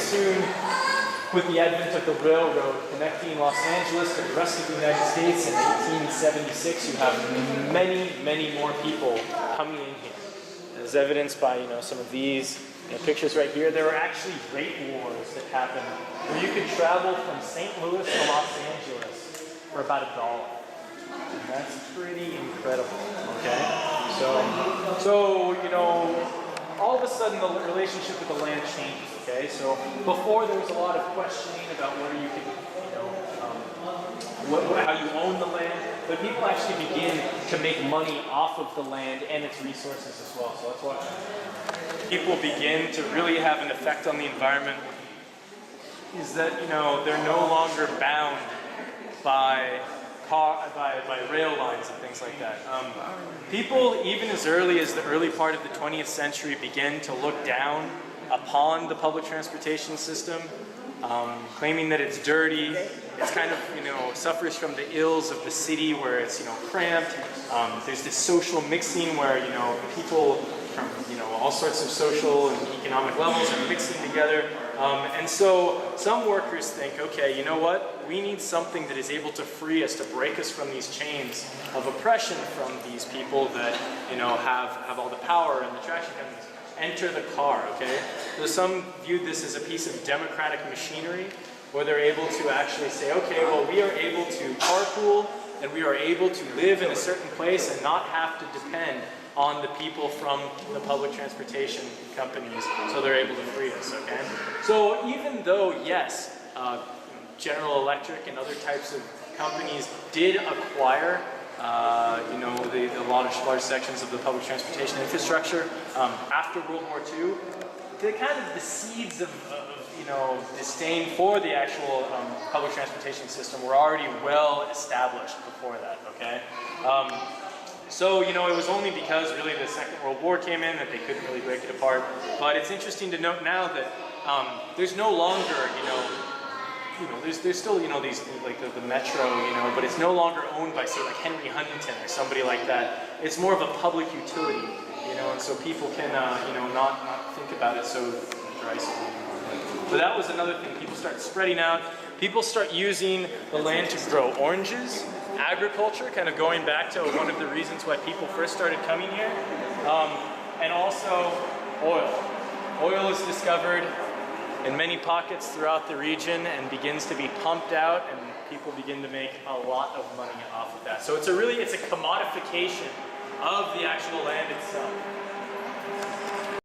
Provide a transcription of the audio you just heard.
soon, with the advent of the railroad connecting Los Angeles to the rest of the United States in 1876, you have many, many more people coming in here. As evidenced by, some of these pictures right here. There were actually rate wars that happened where you could travel from St. Louis to Los Angeles for about $1. And that's pretty incredible, okay? So all of a sudden the relationship with the land changes, okay? So before there was a lot of questioning about whether you could, how you own the land, but people actually begin to make money off of the land and its resources as well. So that's why people begin to really have an effect on the environment is that, they're no longer bound by rail lines and things like that. People, even as early as the early part of the 20th century, began to look down upon the public transportation system, claiming that it's dirty. It's kind of, suffers from the ills of the city where it's, cramped. There's this social mixing where, people from, all sorts of social and economic levels are mixing together. And so some workers think, okay, you know what? We need something that is able to free us, to break us from these chains of oppression from these people that, have all the power and the traction companies. Enter the car, okay? So some viewed this as a piece of democratic machinery where they're able to actually say, okay, well, we are able to carpool and we are able to live in a certain place and not have to depend on the people from the public transportation companies, so they're able to free us, okay? So even though, yes, General Electric and other types of companies did acquire the large sections of the public transportation infrastructure after World War II, the seeds of disdain for the actual public transportation system were already well established before that, okay? So, it was only because really the Second World War came in that they couldn't really break it apart. But it's interesting to note now that there's no longer, there's still, these, like the metro, but it's no longer owned by, say, like Henry Huntington or somebody like that. It's more of a public utility, and so people can, not think about it so derisively. But that was another thing. People start spreading out. People start using the land to grow oranges. Agriculture, kind of going back to one of the reasons why people first started coming here. And also oil. Oil is discovered in many pockets throughout the region and begins to be pumped out, and people begin to make a lot of money off of that. So it's a commodification of the actual land itself.